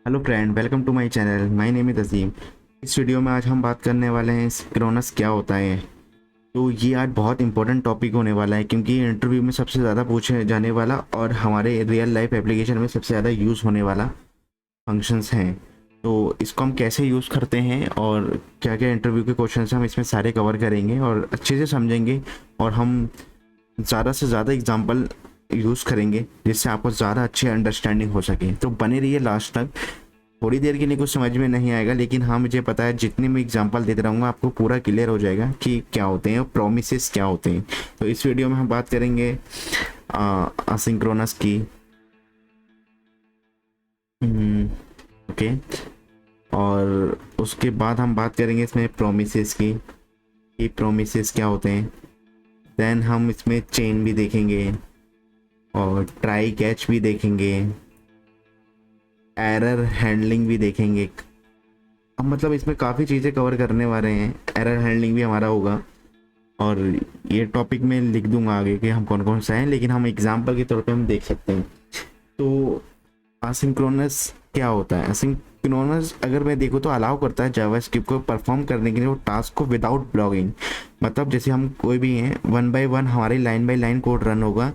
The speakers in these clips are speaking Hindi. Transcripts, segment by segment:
Hello friend, welcome to my channel. My name is Azeem. इस वीडियो में आज हम बात करने वाले हैं सिंक्रोनस क्या होता है। तो ये आज बहुत इंपॉर्टेंट टॉपिक होने वाला है क्योंकि इंटरव्यू में सबसे ज़्यादा पूछे जाने वाला और हमारे रियल लाइफ एप्लीकेशन में सबसे ज़्यादा यूज़ होने वाला फंक्शंस हैं। तो इसको हम कैसे यूज़ करते हैं और क्या क्या इंटरव्यू के क्वेश्चन हम इसमें सारे कवर करेंगे और अच्छे से समझेंगे, और हम ज़्यादा से ज़्यादा एग्जांपल यूज़ करेंगे जिससे आपको ज़्यादा अच्छी अंडरस्टैंडिंग हो सके। तो बने रहिए लास्ट तक। थोड़ी देर के लिए कुछ समझ में नहीं आएगा, लेकिन हाँ मुझे पता है जितने मैं एग्जांपल देते रहूँगा आपको पूरा क्लियर हो जाएगा कि क्या होते हैं और प्रोमिसेस क्या होते हैं। तो इस वीडियो में हम बात करेंगे असिंक्रोनस की। ओके। और उसके बाद हम बात करेंगे इसमें प्रोमिसेस की, कि प्रोमिसेस क्या होते हैं। देन हम इसमें चेन भी देखेंगे और ट्राई कैच भी देखेंगे, एरर हैंडलिंग भी देखेंगे। अब मतलब इसमें काफ़ी चीज़ें कवर करने वाले हैं, एरर हैंडलिंग भी हमारा होगा। और ये टॉपिक मैं लिख दूंगा आगे कि हम कौन कौन सा है, लेकिन हम एग्जाम्पल के तौर पे हम देख सकते हैं। तो असिंक्रोनस क्या होता है? असिंक्रोनस अगर मैं देखूँ तो अलाउ करता है जावास्क्रिप्ट को परफॉर्म करने के लिए वो टास्क को विदाउट ब्लॉगिंग। मतलब जैसे हम कोई भी हैं, वन बाय वन हमारी line by line code run होगा,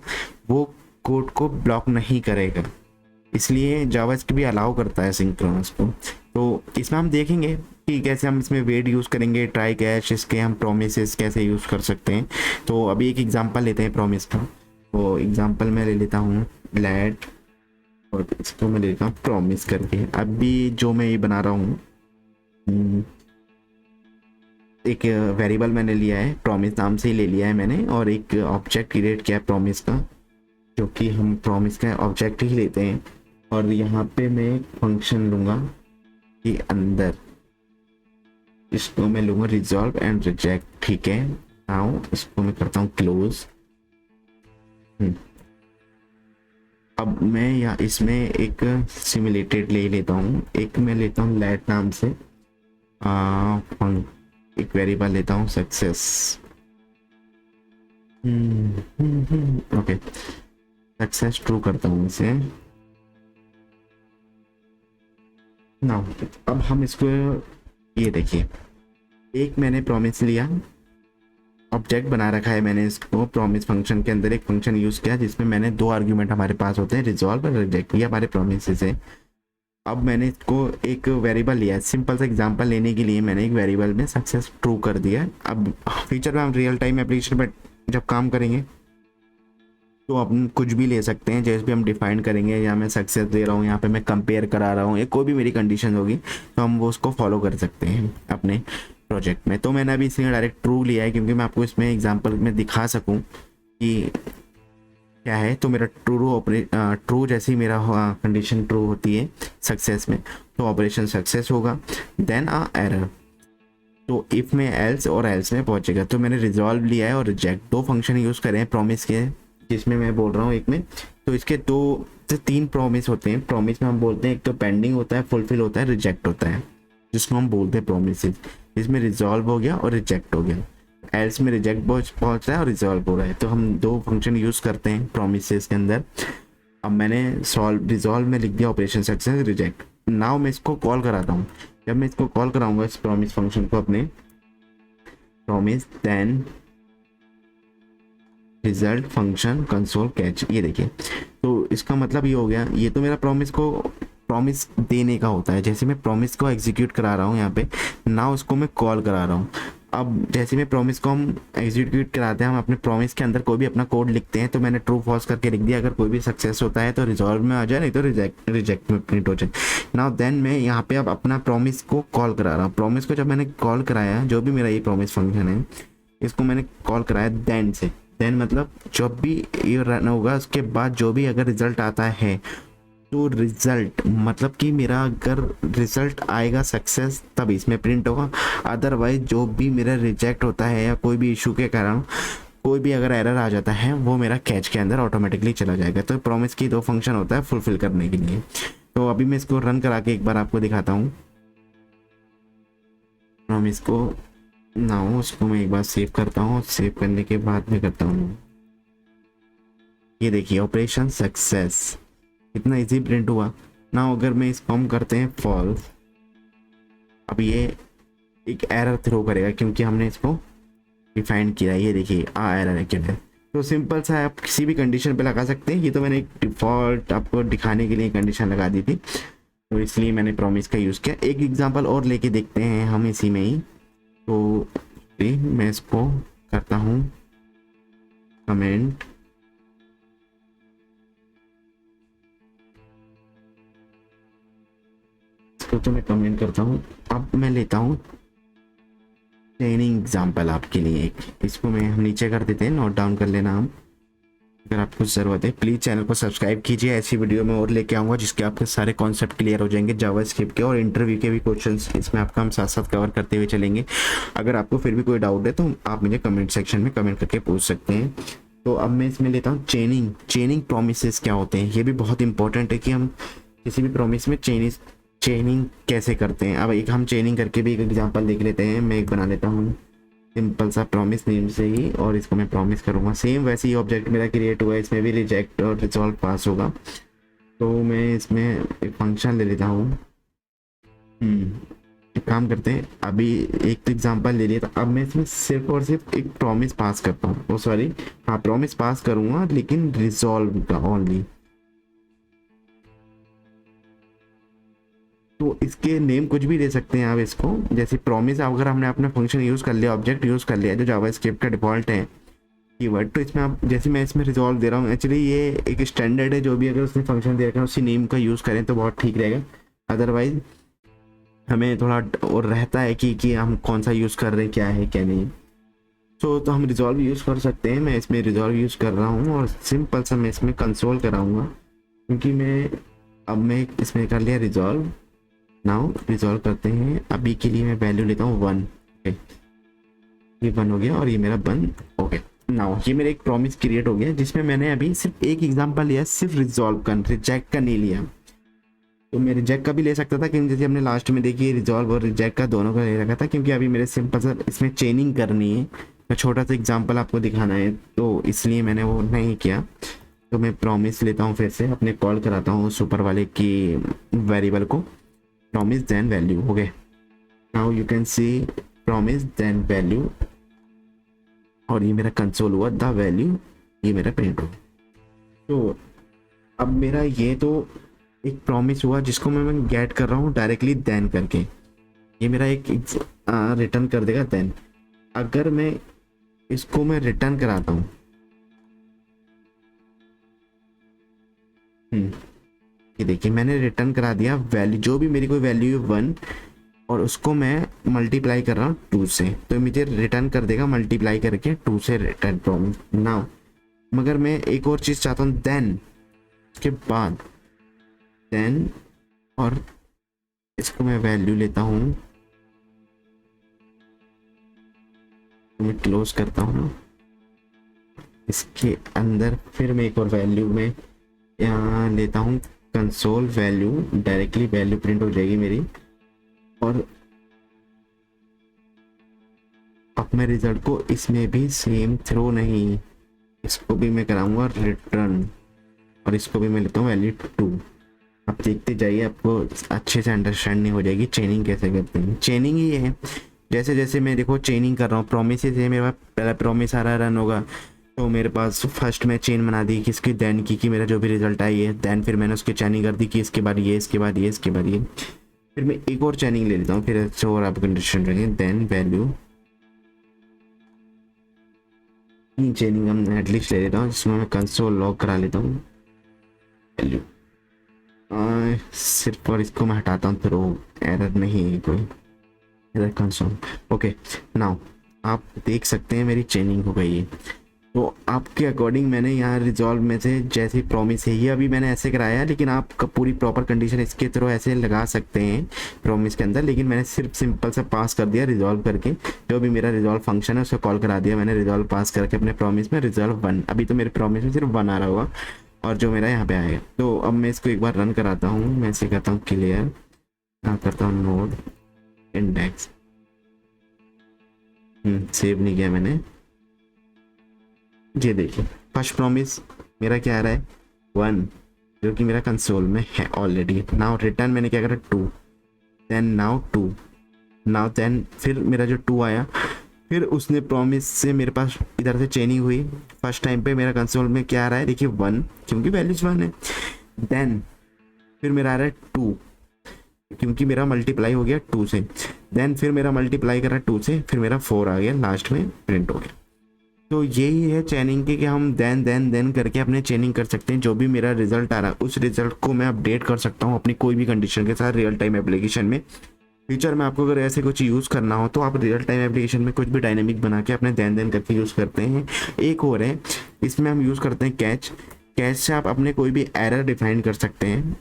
वो कोड को ब्लॉक नहीं करेगा। इसलिए जावास्क्रिप्ट भी अलाउ करता है सिंक्रोनस को। तो इसमें हम देखेंगे कि कैसे हम इसमें वेट यूज़ करेंगे, ट्राई कैच, इसके हम प्रोमिसेस कैसे यूज़ कर सकते हैं। तो अभी एक एग्जांपल लेते हैं प्रोमिस का। तो एग्जांपल मैं ले लेता हूँ लेट, और इसको मैं ले लेता हूँ प्रोमिस करके। अभी जो मैं ये बना रहा हूँ, एक वेरिएबल मैंने लिया है, प्रोमिस नाम से ही ले लिया है मैंने, और एक ऑब्जेक्ट क्रिएट किया है प्रोमिस का, जो कि हम प्रोमिस का ऑब्जेक्ट ही लेते हैं। और यहाँ पे मैं एक फंक्शन लूँगा के अंदर, इसको मैं लूँगा रिजॉल्व एंड रिजेक्ट। ठीक है, नाउ इसको मैं करता हूँ क्लोज। अब मैं यहाँ इसमें एक सिमुलेटेड ले लेता हूँ, एक मैं लेता हूँ लेट नाम से एक वेरिएबल लेता हूँ सक्सेस। ओके, सक्सेस ट्रू करता हूँ इसे। ना अब हम इसको, ये देखिए, एक मैंने प्रॉमिस लिया, ऑब्जेक्ट बना रखा है मैंने इसको, प्रॉमिस फंक्शन के अंदर एक फंक्शन यूज किया जिसमें मैंने दो आर्ग्यूमेंट हमारे पास होते हैं, रिजॉल्व और रिजेक्ट। ये हमारे प्रोमिस है। अब मैंने इसको एक वेरिएबल लिया है, सिंपल सा एग्जांपल लेने के लिए मैंने एक वेरिएबल में सक्सेस ट्रू कर दिया। अब फ्यूचर में हम रियल टाइम एप्लीकेशन पर जब काम करेंगे तो अपन कुछ भी ले सकते हैं, जैसे भी हम डिफाइन करेंगे, या मैं सक्सेस दे रहा हूँ, यहाँ पे मैं कंपेयर करा रहा हूँ, या कोई भी मेरी कंडीशन होगी तो हम वो उसको फॉलो कर सकते हैं अपने प्रोजेक्ट में। तो मैंने अभी इसलिए डायरेक्ट ट्रू लिया है क्योंकि मैं आपको इसमें एग्जांपल में दिखा सकूं कि क्या है। तो मेरा ट्रू जैसे ही मेरा कंडीशन ट्रू होती है सक्सेस में, तो ऑपरेशन सक्सेस होगा। देन एरर, तो इफ में एल्स और एल्स में पहुंचेगा। तो मैंने रिजॉल्व लिया है और रिजेक्ट, दो फंक्शन यूज करे हैं प्रॉमिस के, जिसमें मैं बोल रहा हूँ एक में। तो इसके दो से तीन प्रॉमिस होते हैं। प्रॉमिस में हम बोलते हैं एक तो पेंडिंग होता है, फुलफिल होता है, रिजेक्ट होता है, जिसको हम बोलते हैं प्रोमिस। इसमें रिजॉल्व हो गया और रिजेक्ट हो गया, एल्स में रिजेक्ट पहुंच रहा है और रिजॉल्व हो रहा है। तो हम दो फंक्शन यूज करते हैं प्रोमिस के अंदर। अब मैंने रिजॉल्व में लिख दिया ऑपरेशन सक्सेस रिजेक्ट। नाउ मैं इसको कॉल कराता हूँ। जब मैं इसको कॉल कराऊंगा इस प्रॉमिस फंक्शन को, अपने promise then result function console catch, ये देखिए। तो इसका मतलब ये हो गया, ये तो मेरा प्रॉमिस देने का होता है। जैसे मैं प्रॉमिस को एग्जीक्यूट करा रहा हूँ यहाँ पे, ना उसको मैं कॉल करा रहा हूँ। अब जैसे में प्रॉमिस को हम एग्जीक्यूट कराते हैं, हम अपने प्रॉमिस के अंदर कोई भी अपना कोड लिखते हैं। तो मैंने ट्रू फॉल्स करके लिख दिया, अगर कोई भी सक्सेस होता है तो रिजॉल्व में आ जाए, नहीं तो रिजेक्ट में प्रिंट हो जाए। नाउ देन मैं यहाँ पे अब अपना प्रॉमिस को कॉल करा रहा हूँ। प्रॉमिस को जब मैंने कॉल कराया, जो भी मेरा ये प्रॉमिस फंक्शन है, इसको मैंने कॉल कराया देन से। देन मतलब जब भी ये रन होगा उसके बाद जो भी अगर रिजल्ट आता है, तो रिजल्ट मतलब कि मेरा अगर रिजल्ट आएगा सक्सेस तब इसमें प्रिंट होगा। अदरवाइज जो भी मेरा रिजेक्ट होता है या कोई भी इशू के कारण कोई भी अगर एरर आ जाता है, वो मेरा कैच के अंदर ऑटोमेटिकली चला जाएगा। तो प्रॉमिस की दो फंक्शन होता है फुलफिल करने के लिए। तो अभी मैं इसको रन करा के एक बार आपको दिखाता हूँ प्रॉमिस को। ना उसको मैं एक बार सेव करता हूँ, सेव करने के बाद मैं करता हूँ, ये देखिए ऑपरेशन सक्सेस, कितना इजी प्रिंट हुआ। ना अगर मैं इसको हम करते हैं फॉल्स, अब ये एक एरर थ्रो करेगा क्योंकि हमने इसको डिफाइन किया है। ये देखिए एरर है। तो सिंपल सा आप किसी भी कंडीशन पे लगा सकते हैं। ये तो मैंने एक डिफ़ॉल्ट आपको दिखाने के लिए कंडीशन लगा दी थी, तो इसलिए मैंने प्रॉमिस का यूज़ किया। एक एग्जांपल और लेके देखते हैं हम इसी में ही। तो मैं इसको करता हूँ कमेंट, इसको तो मैं कमेंट करता हूँ। अब मैं लेता हूँ ट्रेनिंग एग्जांपल आपके लिए एक, इसको मैं हम नीचे कर देते हैं, नोट डाउन कर लेना हम। अगर आपको ज़रूरत है प्लीज़ चैनल को सब्सक्राइब कीजिए, ऐसी वीडियो में और लेके आऊँगा जिसके आपके सारे कॉन्सेप्ट क्लियर हो जाएंगे जावास्क्रिप्ट के, और इंटरव्यू के भी क्वेश्चंस इसमें आपका हम साथ साथ कवर करते हुए चलेंगे। अगर आपको फिर भी कोई डाउट है तो आप मुझे कमेंट सेक्शन में कमेंट करके पूछ सकते हैं। तो अब मैं इसमें लेता हूँ चेनिंग प्रोमिस क्या होते हैं। ये भी बहुत इंपॉर्टेंट है कि हम किसी भी प्रोमिस में चेनिंग कैसे करते हैं। अब एक हम चेनिंग करके भी एक एग्जांपल देख लेते हैं। मैं एक बना लेता हूँ सिंपल सा प्रॉमिस नेम से ही, और इसको मैं प्रॉमिस करूँगा सेम वैसे ही ऑब्जेक्ट मेरा क्रिएट हुआ है, इसमें भी रिजेक्ट और रिजॉल्व पास होगा। तो मैं इसमें एक फंक्शन ले लेता हूँ। एक काम करते हैं, अभी एक तो एग्जांपल ले लिया, तो अब मैं इसमें सिर्फ और सिर्फ एक प्रॉमिस पास करता हूँ। ओ सॉरी, हाँ प्रॉमिस पास करूँगा लेकिन रिजॉल्व का ओनली। तो इसके नेम कुछ भी दे सकते हैं आप इसको, जैसे प्रॉमिस अगर हमने अपना फंक्शन यूज़ कर लिया, ऑब्जेक्ट यूज़ कर लिया जो जावास्क्रिप्ट का डिफॉल्ट है कीवर्ड, तो इसमें आप जैसे मैं इसमें रिजॉल्व दे रहा हूँ, एक्चुअली ये एक स्टैंडर्ड है, जो भी अगर उसने फंक्शन दे रखा है उसी नेम का यूज़ करें तो बहुत ठीक रहेगा। अदरवाइज हमें थोड़ा और रहता है कि हम कौन सा यूज़ कर रहे हैं, क्या है क्या नहीं। तो हम रिजॉल्व यूज़ कर सकते हैं। मैं इसमें रिजॉल्व यूज़ कर रहा हूँ और सिंपल सा मैं इसमें कंसोल कराऊँगा, क्योंकि मैं इसमें कर लिया रिजॉल्व। नाउ रिजॉल्व करते हैं। अभी के लिए मैं वैल्यू लेता हूँ 1। ये 1 हो गया और ये मेरा 1 ओके। नाउ ये मेरा एक प्रॉमिस क्रिएट हो गया जिसमें मैंने अभी सिर्फ एक एग्जांपल लिया, सिर्फ रिजॉल्व का, रिजेक्ट का नहीं लिया। तो मैं रिजेक्ट का भी ले सकता था, क्योंकि जैसे हमने लास्ट में देखी रिजॉल्व और रिजेक्ट का दोनों का ले रखा था, क्योंकि अभी मेरे सिंपल सा इसमें चेनिंग करनी है, मैं छोटा सा एग्जांपल आपको दिखाना है, तो इसलिए मैंने वो नहीं किया। तो मैं प्रॉमिस लेता हूँ, फिर से अपने कॉल कराता हूँ सुपर वाले की वेरिएबल को, promise then value। okay, now you can see promise then value, और ये मेरा कंसोल हुआ द वैल्यू, ये मेरा प्रिंट हुआ। तो अब मेरा ये तो एक प्रॉमिस हुआ जिसको मैं गेट कर रहा हूँ डायरेक्टली देन करके, ये मेरा एक रिटर्न कर देगा देन। अगर मैं इसको मैं रिटर्न कराता हूँ, ये देखिए मैंने रिटर्न करा दिया वैल्यू, जो भी मेरी कोई वैल्यू है 1, और उसको मैं मल्टीप्लाई कर रहा हूँ 2 से, तो मुझे रिटर्न कर देगा मल्टीप्लाई करके 2 से रिटर्न प्रॉमिस। नाउ मगर मैं एक और चीज़ चाहता हूँ देन, उसके बाद देन, और इसको मैं वैल्यू लेता हूँ, तो मैं क्लोज करता हूँ। इसके अंदर फिर मैं एक और वैल्यू में यहाँ लेता हूँ console value, directly value print हो जाएगी मेरी। और अब मैं रिजल्ट को इसमें भी सेम थ्रो नहीं, इसको भी मैं कराऊंगा रिटर्न, और इसको भी मैं लेता हूँ वैल्यू 2। आप देखते जाइए, आपको अच्छे से अंडरस्टैंडिंग हो जाएगी चेनिंग कैसे करते हैं। चेनिंग ही है, जैसे जैसे मैं देखो चेनिंग कर रहा हूँ, प्रोमिस से मेरे पास पहला प्रोमिस आ रहा है रन होगा, तो मेरे पास फर्स्ट में चेन बना दी किसकी देन की, कि मेरा जो भी रिजल्ट आई है देन, फिर मैंने उसकी चेनिंग कर दी कि इसके बाद ये, इसके बाद ये, इसके बाद ये, फिर मैं एक और चेनिंग ले लेता हूँ, फिर अच्छे और आप कंडीशन रखें देन वैल्यू। चेनिंग हम एटलीस्ट ले लेता हूँ जिसमें मैं कंसोल लॉग करा लेता हूँ वैल्यू सिर्फ, और इसको मैं हटाता हूँ, थ्रो एरर नहीं है कोई, एरर कंसोल ओके। नाउ आप देख सकते हैं मेरी चेनिंग हो गई है। तो आपके अकॉर्डिंग मैंने यहाँ रिजॉल्व में से जैसे प्रॉमिस है, ये अभी मैंने ऐसे कराया, लेकिन आप पूरी प्रॉपर कंडीशन इसके थ्रू ऐसे लगा सकते हैं प्रॉमिस के अंदर, लेकिन मैंने सिर्फ सिंपल सा पास कर दिया रिजॉल्व करके, जो भी मेरा रिजॉल्व फंक्शन है उसको कॉल करा दिया मैंने रिजॉल्व पास करके अपने प्रॉमिस में, रिजॉल्व 1। अभी तो मेरे प्रॉमिस में सिर्फ 1 आ रहा होगा, और जो मेरा यहाँ पे आएगा। तो अब मैं इसको एक बार रन कराता हूँ, मैं इसे करता हूँ क्लियर, यहाँ करता हूँ नोड इंडेक्स, सेव नहीं किया मैंने। ये देखिए फर्स्ट प्रॉमिस मेरा क्या आ रहा है 1, जो कि मेरा कंसोल में है ऑलरेडी। नाउ रिटर्न मैंने क्या करा 2, देन नाउ 2, नाउ देन फिर मेरा जो 2 आया, फिर उसने प्रॉमिस से मेरे पास इधर से चेनिंग हुई। फर्स्ट टाइम पे मेरा कंसोल में क्या आ रहा है देखिए 1, क्योंकि वैल्यूज 1 है। देन फिर मेरा आ रहा है 2, क्योंकि मेरा मल्टीप्लाई हो गया 2 से। देन फिर मेरा मल्टीप्लाई करा 2 से, फिर मेरा 4 आ गया, लास्ट में प्रिंट हो गया। तो यही है चेनिंग की, कि हम देन करके अपने चेनिंग कर सकते हैं। जो भी मेरा रिजल्ट आ रहा है उस रिजल्ट को मैं अपडेट कर सकता हूँ अपनी कोई भी कंडीशन के साथ रियल टाइम एप्लीकेशन में। फ्यूचर में आपको अगर ऐसे कुछ यूज़ करना हो तो आप रियल टाइम एप्लीकेशन में कुछ भी डायनेमिक बना के अपने देन करके यूज़ करते हैं। एक और है, इसमें हम यूज़ करते हैं कैच। कैच से आप अपने कोई भी एरर डिफाइन कर सकते हैं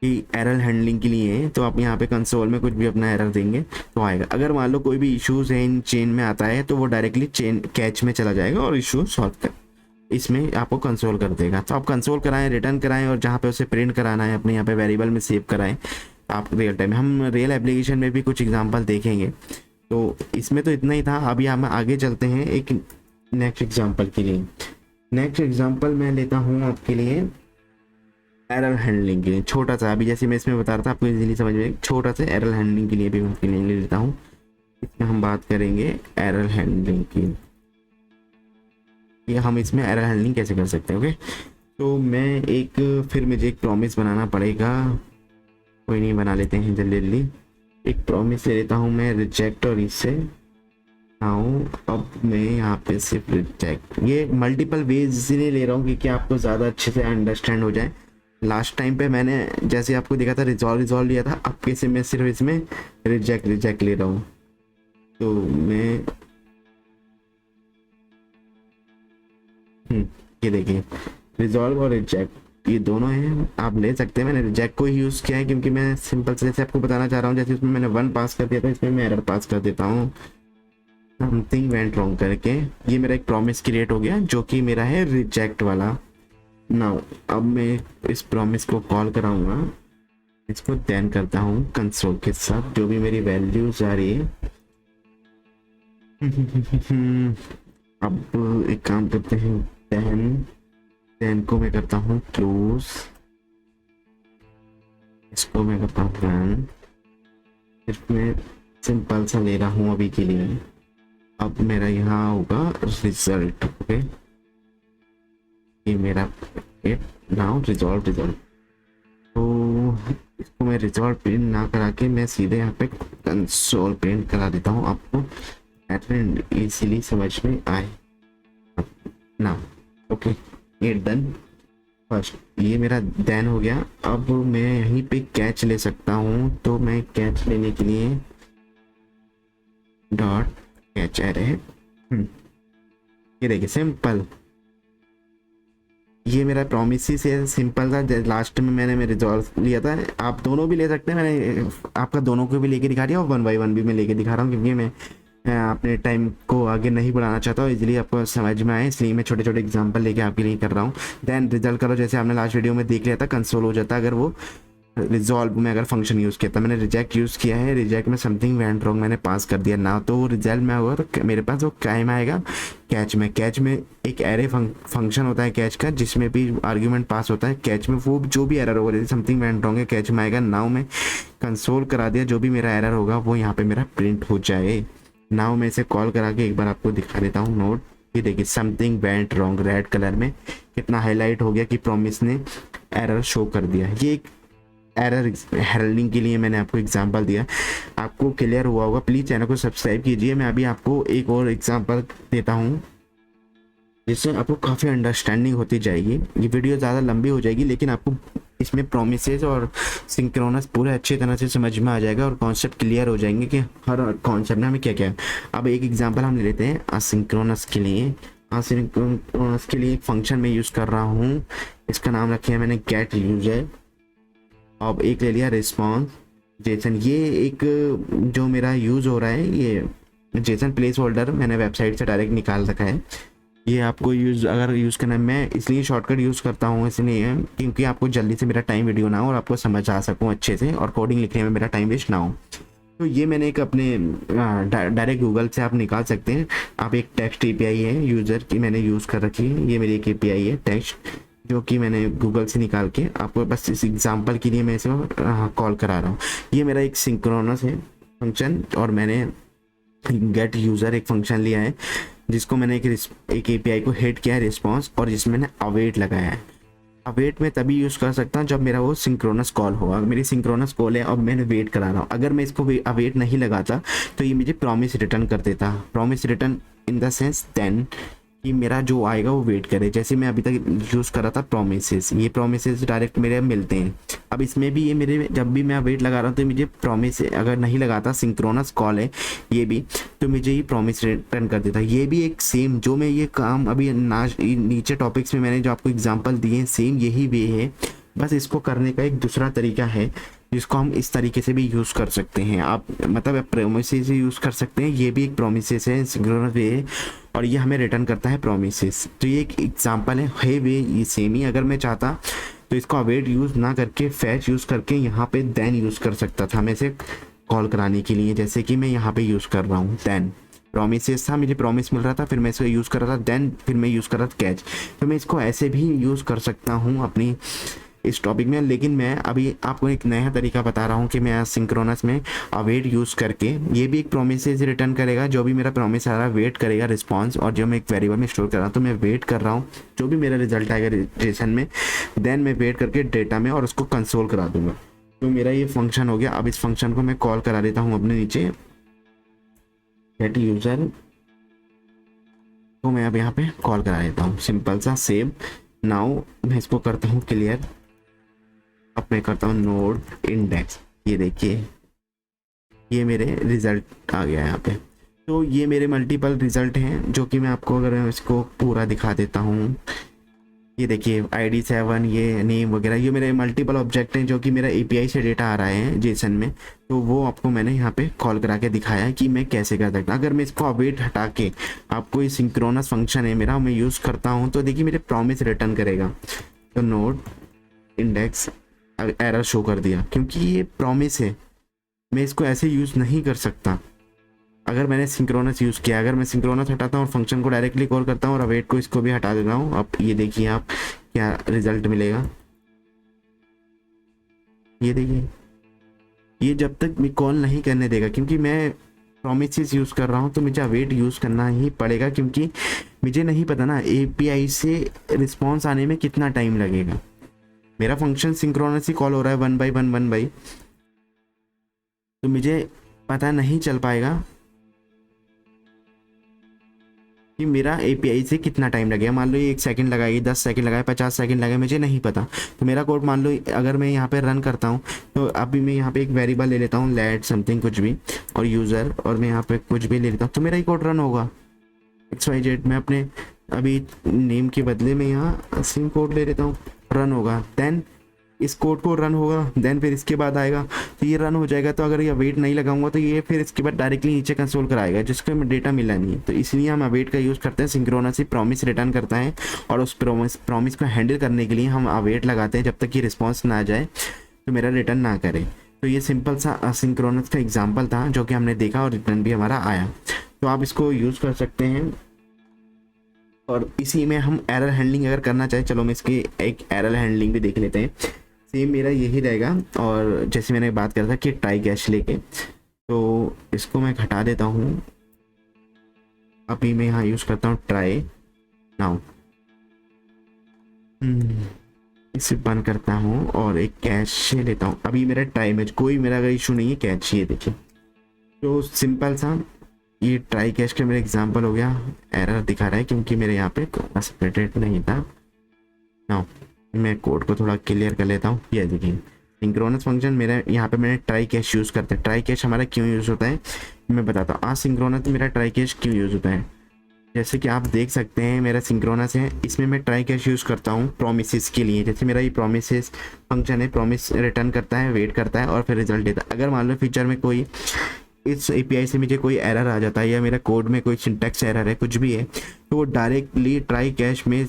कि एरर हैंडलिंग के लिए है, तो आप यहाँ पे कंसोल में कुछ भी अपना एरर देंगे तो आएगा। अगर मान लो कोई भी इश्यूज है इन चेन में आता है तो वो डायरेक्टली चेन कैच में चला जाएगा और इशू सॉल्व कर इसमें आपको कंसोल कर देगा। तो आप कंसोल कराएं, रिटर्न कराएं, और जहाँ पे उसे प्रिंट कराना है अपने यहाँ पे वेरिएबल में सेव कराएं आप रियल टाइम। हम रियल एप्लीकेशन में भी कुछ एग्जांपल देखेंगे। तो इसमें तो इतना ही था। अभी हम आगे चलते हैं एक नेक्स्ट एग्जांपल के लिए। नेक्स्ट एग्जांपल मैं लेता हूँ आपके लिए एरर हैंडलिंग के लिए, छोटा सा। अभी जैसे मैं इसमें बता रहा था आपको इजीली समझ में, छोटा सा एरर हैंडलिंग के लिए भी मैं ले लेता हूँ। इसमें हम बात करेंगे एरर हैंडलिंग की, ये हम इसमें एरर हैंडलिंग कैसे कर सकते हैं। ओके, तो मैं फिर मुझे एक प्रॉमिस बनाना पड़ेगा। कोई नहीं, बना लेते हैं जल्दी। एक प्रॉमिस ले लेता हूँ मैं रिजेक्ट, और इससे अब मैं यहाँ पे सिर्फ रिजेक्ट। ये मल्टीपल वेज इसलिए ले रहा हूँ क्योंकि आपको ज़्यादा अच्छे से अंडरस्टैंड हो जाए। लास्ट टाइम पे मैंने जैसे आपको दिखा था रिजॉल्व लिया था, अब कैसे मैं सिर्फ इसमें रिजेक्ट ले रहा हूँ। तो मैं ये देखिए रिजॉल्व और रिजेक्ट ये दोनों हैं, आप ले सकते हैं। मैंने रिजेक्ट को ही यूज़ किया है क्योंकि मैं सिंपल से जैसे आपको बताना चाह रहा हूँ, जैसे उसमें मैंने 1 पास कर दिया था, इसमें मैं एरर पास कर देता हूँ समथिंग वेंट रॉन्ग करके। ये मेरा एक प्रॉमिस क्रिएट हो गया जो कि मेरा है रिजेक्ट वाला। नाउ अब मैं इस प्रॉमिस को कॉल कराऊंगा, इसको देन करता हूँ कंसोल के साथ जो भी मेरी वैल्यूज आ रही है। अब एक काम करते हैं, देन को मैं करता हूँ क्लोज, इसको मैं करता हूँ रन। सिर्फ मैं सिंपल सा ले रहा हूँ अभी के लिए। अब मेरा यहाँ होगा रिजल्ट। ओके, ये मेरा नाउ रिजॉल्व। तो इसको मैं रिजॉल्व प्रिंट ना करा के मैं सीधे यहाँ पे कंसोल प्रिंट करा देता हूँ, आपको इजीली समझ में आए ना। ओके, ये डन। फर्स्ट ये मेरा देन हो गया। अब मैं यहीं पे कैच ले सकता हूँ, तो मैं कैच लेने के लिए डॉट कैच एरे, ये देखिए सिंपल। ये मेरा प्रॉमिस ही से सिंपल था। लास्ट में मैंने रिजॉल्व लिया था, आप दोनों भी ले सकते हैं। मैंने आपका दोनों को भी लेके दिखा दिया और 1 बाय 1 भी मैं लेके दिखा रहा हूँ क्योंकि मैं अपने टाइम को आगे नहीं बढ़ाना चाहता हूँ, इसलिए आपको समझ में आए, इसलिए मैं छोटे छोटे एग्जांपल लेके आपके लिए कर रहा हूँ। देन रिजल्ट करो, जैसे आपने लास्ट वीडियो में देख लिया था, कंसोल हो जाता अगर वो रिजॉल्व में अगर फंक्शन यूज़ किया था। मैंने रिजेक्ट यूज़ किया है, रिजेक्ट में समथिंग वेंट रॉन्ग मैंने पास कर दिया ना, तो वो रिजल्ट में होगा तो मेरे पास वो क्या में आएगा कैच में। कैच में एक एरे फंक्शन होता है कैच का, जिसमें भी आर्ग्यूमेंट पास होता है। कैच में वो जो भी एरर होगा, जैसे समथिंग वेंट रॉन्ग है कैच में आएगा। नाउ मैं कंसोल करा दिया, जो भी मेरा एरर होगा वो यहाँ पे मेरा प्रिंट हो जाए। नाउ मैं इसे कॉल करा के एक बार आपको दिखा देता हूँ नोट। ये देखिए something went wrong red colour में कितना हाईलाइट हो गया कि प्रॉमिस ने एरर शो कर दिया। ये एक एरर हैंडलिंग के लिए मैंने आपको एग्जांपल दिया, आपको क्लियर हुआ होगा। प्लीज़ चैनल को सब्सक्राइब कीजिए। मैं अभी आपको एक और एग्जांपल देता हूँ जिससे आपको काफ़ी अंडरस्टैंडिंग होती जाएगी। ये वीडियो ज़्यादा लंबी हो जाएगी लेकिन आपको इसमें प्रोमिसेस और सिंक्रोनस पूरे अच्छी तरह से समझ में आ जाएगा और कॉन्सेप्ट क्लियर हो जाएंगे कि हर कॉन्सेप्ट में हमें क्या क्या है। अब एक एग्जांपल हम ले लेते हैं असिंक्रोनस के लिए। असिंक्रोनस के लिए एक फंक्शन में यूज़ कर रहा हूँ, इसका नाम रखे है मैंने गेट यूजर। अब एक ले लिया रिस्पॉन्स जेसन। ये एक जो मेरा यूज़ हो रहा है, ये जेसन प्लेस होल्डर मैंने वेबसाइट से डायरेक्ट निकाल रखा है। ये आपको अगर यूज़ करना है, मैं इसलिए शॉर्टकट यूज़ करता हूँ इसलिए क्योंकि आपको जल्दी से मेरा टाइम वीडियो ना हो और आपको समझ आ सकूँ अच्छे से और कोडिंग लिखने में मेरा टाइम वेस्ट ना हो। तो ये मैंने एक अपने डायरेक्ट गूगल से आप निकाल सकते हैं। आप एक टेक्स्ट API है यूज़र की मैंने यूज़ कर रखी है, ये मेरी एक API है टेक्स्ट। जो कि मैंने गूगल से निकाल के आपको बस इस एग्जांपल के लिए मैं इसे कॉल करा रहा हूँ। ये मेरा एक सिंक्रोनस है फंक्शन, और मैंने गेट यूज़र एक फंक्शन लिया है जिसको मैंने एक एपीआई को हिट किया है रिस्पॉन्स, और जिसमें मैंने अवेट लगाया है। अवेट मैं तभी यूज़ कर सकता हूँ जब मेरा वो सिंक्रोनस कॉल हो। अगर मेरी सिंक्रोनस कॉल है और मैंने वेट करा रहा हूँ, अगर मैं इसको अवेट नहीं लगाता तो ये मुझे प्रॉमिस रिटर्न कर देता। Promise return in the sense then कि मेरा जो आएगा वो वेट करे। जैसे मैं अभी तक यूज़ कर रहा था प्रोमिसेस, ये प्रोमिसेस डायरेक्ट मेरे मिलते हैं। अब इसमें भी ये मेरे जब भी मैं वेट लगा रहा हूँ तो मुझे प्रॉमिस, अगर नहीं लगाता सिंक्रोनस कॉल है ये भी, तो मुझे ये प्रॉमिस रिटर्न कर देता। ये भी एक सेम जो मैं ये काम अभी नीचे टॉपिक्स में मैंने जो आपको एग्जाम्पल दिए हैं, सेम यही वे है, बस इसको करने का एक दूसरा तरीका है जिसको हम इस तरीके से भी यूज़ कर सकते हैं। आप मतलब प्रोमिसेस से यूज़ कर सकते हैं, ये भी एक प्रोमिसेस है, सिंक्रोनस वे है, और ये हमें रिटर्न करता है प्रोमिसेस। तो ये एक एग्जांपल है वे ये सेम ही। अगर मैं चाहता तो इसको अवेट यूज़ ना करके फैच यूज़ करके यहाँ पे देन यूज़ कर सकता था मैं इसे कॉल कराने के लिए, जैसे कि मैं यहाँ पे यूज़ कर रहा हूँ देन। प्रोमिसेस था, मुझे प्रॉमिस मिल रहा था, फिर मैं इसको यूज़ कर रहा था देन, फिर मैं यूज़ कर रहा था कैच। तो मैं इसको ऐसे भी यूज़ कर सकता हूँ अपनी इस टॉपिक में। लेकिन मैं अभी आपको एक नया तरीका बता रहा हूँ कि मैं सिंक्रोनस में अवेट यूज़ करके ये भी एक प्रोमिसेस रिटर्न करेगा। जो भी मेरा प्रॉमिस आ रहा है वेट करेगा रिस्पॉन्स, और जो मैं एक वेरिएबल में स्टोर कर रहा हूँ तो मैं वेट कर रहा हूँ जो भी मेरा रिजल्ट आएगा रजिस्ट्रेशन में, देन मैं वेट करके डेटा में और उसको कंसोल करा दूंगा। तो मेरा ये फंक्शन हो गया। अब इस फंक्शन को मैं कॉल करा देता हूँ अपने नीचे गेट यूज़र को मैं अब यहाँ पे कॉल करा देता हूँ, सिंपल सा सेव। नाउ मैं इसको करता हूँ क्लियर। अब मैं करता हूँ नोड इंडेक्स, ये देखिए ये मेरे रिजल्ट आ गया यहाँ पे। तो ये मेरे मल्टीपल रिजल्ट हैं जो कि मैं आपको अगर इसको पूरा दिखा देता हूँ, ये देखिए ID 7, ये नेम वगैरह, ये मेरे मल्टीपल ऑब्जेक्ट हैं जो कि मेरा API से डेटा आ रहा है जेसन में। तो वो आपको मैंने यहाँ पे कॉल करा के दिखाया है कि मैं कैसे कर सकता। अगर मैं इसको अवेट हटा के आपको ये सिंक्रोनस फंक्शन है मेरा, मैं यूज़ करता हूँ तो देखिए मेरे प्रॉमिस रिटर्न करेगा। तो नोड इंडेक्स एरर शो कर दिया क्योंकि ये प्रॉमिस है, मैं इसको ऐसे यूज़ नहीं कर सकता। अगर मैंने सिंक्रोनस यूज़ किया, अगर मैं सिंक्रोनस हटाता हूँ और फंक्शन को डायरेक्टली कॉल करता हूँ और अवेट को इसको भी हटा देता हूँ, अब ये देखिए आप क्या रिजल्ट मिलेगा। ये देखिए ये जब तक मैं कॉल नहीं करने देगा, क्योंकि मैं प्रोमिसेस यूज़ कर रहा हूँ तो मुझे अवेट यूज़ करना ही पड़ेगा, क्योंकि मुझे नहीं पता ना API से रिस्पॉन्स आने में कितना टाइम लगेगा। मेरा फंक्शन सिंक्रोनस ही कॉल हो रहा है 1 by 1 तो मुझे पता नहीं चल पाएगा कि मेरा API से कितना टाइम लगेगा। मान लो ये 1 सेकंड लगाएगी, 10 सेकंड लगाए, 50 सेकंड लगाए, मुझे नहीं पता। तो मेरा कोड मान लो अगर मैं यहाँ पे रन करता हूँ तो अभी मैं यहाँ पे एक वेरिएबल ले लेता हूँ लेट समथिंग कुछ भी, और यूज़र, और मैं यहाँ पे कुछ भी ले लेता हूँ तो मेरा ही कोड रन होगा XYZ। मैं अपने अभी नेम के बदले में यहाँ सेम कोड ले लेता हूँ, रन होगा, देन इस कोड को रन होगा, देन फिर इसके बाद आएगा तो ये रन हो जाएगा। तो अगर ये अवेट नहीं लगाऊंगा तो ये फिर इसके बाद डायरेक्टली नीचे कंसोल कराएगा जिसको हमें डेटा मिला नहीं है। तो इसलिए हम अवेट का यूज़ करते हैं। सिंक्रोनस ही प्रॉमिस रिटर्न करता है और उस प्रॉमिस को हैंडल करने के लिए हम अवेट लगाते हैं जब तक ये रिस्पॉन्स ना आ जाए तो मेरा रिटर्न ना करे। तो ये सिंपल सा सिंक्रोनस का एग्जाम्पल था जो कि हमने देखा और रिटर्न भी हमारा आया। तो आप इसको यूज़ कर सकते हैं। और इसी में हम एरर हैंडलिंग अगर करना चाहें, चलो मैं इसकी एक एरर हैंडलिंग भी देख लेते हैं। सेम मेरा यही रहेगा, और जैसे मैंने बात करा था कि ट्राई कैश लेके, तो इसको मैं हटा देता हूँ। अभी मैं यहाँ यूज़ करता हूँ ट्राई नाउ, इसे बंद करता हूँ और एक कैश लेता हूँ। अभी मेरा ट्राई में कोई मेरा अगर इशू नहीं है, कैश ये देखिए। तो सिंपल सा ये ट्राई कैश का मेरा एग्जांपल हो गया। एरर दिखा रहा है क्योंकि मेरे यहाँ पे सेपरेटेड नहीं था। नाउ मैं कोड को थोड़ा क्लियर कर लेता हूँ। ये देखिए सिंक्रोनस फंक्शन मेरा यहाँ पे मैंने ट्राई कैश यूज़ करते हैं। ट्राई कैश हमारा क्यों यूज़ होता है मैं बताता हूँ। सिंक्रोनस मेरा ट्राई कैश क्यों यूज़ होता है, जैसे कि आप देख सकते हैं मेरा सिंक्रोनस है, इसमें मैं ट्राई कैश यूज़ करता हूँ प्रोमिसेस के लिए। जैसे मेरा ये प्रोमिसेस फंक्शन है, प्रॉमिस रिटर्न करता है, वेट करता है और फिर रिजल्ट देता है। अगर मान लो फ्यूचर में कोई इस API से मुझे कोई एरर आ जाता है या मेरा कोड में कोई सिंटैक्स एरर है, कुछ भी है, तो वो डायरेक्टली ट्राई कैश में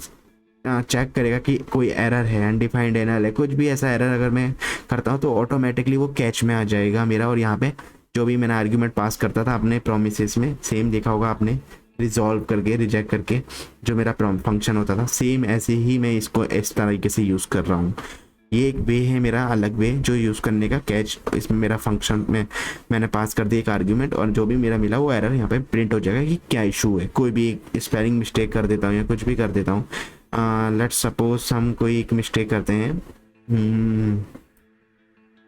चेक करेगा कि कोई एरर है, अनडिफाइंड एरर है, कुछ भी ऐसा एरर अगर मैं करता हूँ तो ऑटोमेटिकली वो कैच में आ जाएगा मेरा। और यहाँ पे जो भी मैंने आर्ग्यूमेंट पास करता था अपने प्रोमिसेस में, सेम देखा होगा आपने रिजॉल्व करके रिजेक्ट करके जो मेरा फंक्शन होता था सेम ऐसे ही मैं इसको इस तरीके से यूज़ कर रहा हूँ। ये एक वे है मेरा अलग वे जो यूज़ करने का। कैच इसमें मेरा फंक्शन में मैंने पास कर दिया एक आर्ग्यूमेंट और जो भी मेरा मिला वो एरर यहाँ पे प्रिंट हो जाएगा कि क्या इशू है। कोई भी एक स्पेलिंग मिस्टेक कर देता हूँ या कुछ भी कर देता हूँ, लेट्स सपोज हम कोई एक मिस्टेक करते हैं।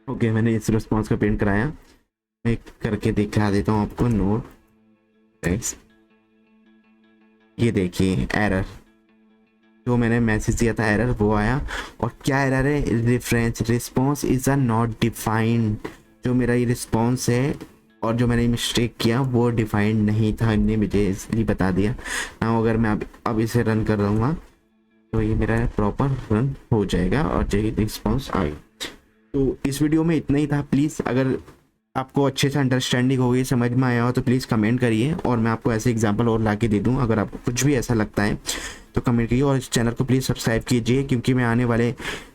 ओके, मैंने इस रिस्पॉन्स का प्रिंट कराया, मैं करके दिखा देता हूँ आपको नोट। ये देखिए एरर, जो मैंने मैसेज दिया था एरर वो आया। और क्या एरर है, reference response is a not defined. जो मेरा ये रिस्पॉन्स है और जो मैंने मिस्टेक किया वो डिफाइंड नहीं था, इनने मुझे इसलिए बता दिया। ना अगर मैं अब इसे रन कर दूँगा तो ये मेरा प्रॉपर रन हो जाएगा और जो रिस्पॉन्स आएगा। तो इस वीडियो में इतना ही था। प्लीज़ अगर आपको अच्छे से अंडरस्टैंडिंग हो गई, समझ में आया हो तो प्लीज़ कमेंट करिए और मैं आपको ऐसे एग्जांपल और ला के दे दूँ। अगर आपको कुछ भी ऐसा लगता है तो कमेंट करिए और इस चैनल को प्लीज़ सब्सक्राइब कीजिए, क्योंकि मैं आने वाले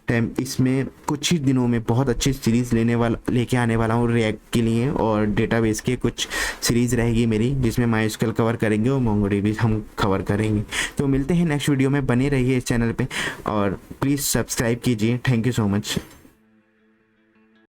टाइम इसमें कुछ ही दिनों में बहुत अच्छी सीरीज़ लेके आने वाला हूँ रिएक्ट के लिए। और डेटाबेस के कुछ सीरीज़ रहेगी मेरी जिसमें माइस्क्यूएल कवर करेंगे और मोंगोडीबी हम कवर करेंगे। तो मिलते हैं नेक्स्ट वीडियो में, बने रहिए इस चैनल पर और प्लीज़ सब्सक्राइब कीजिए। Thank you so much.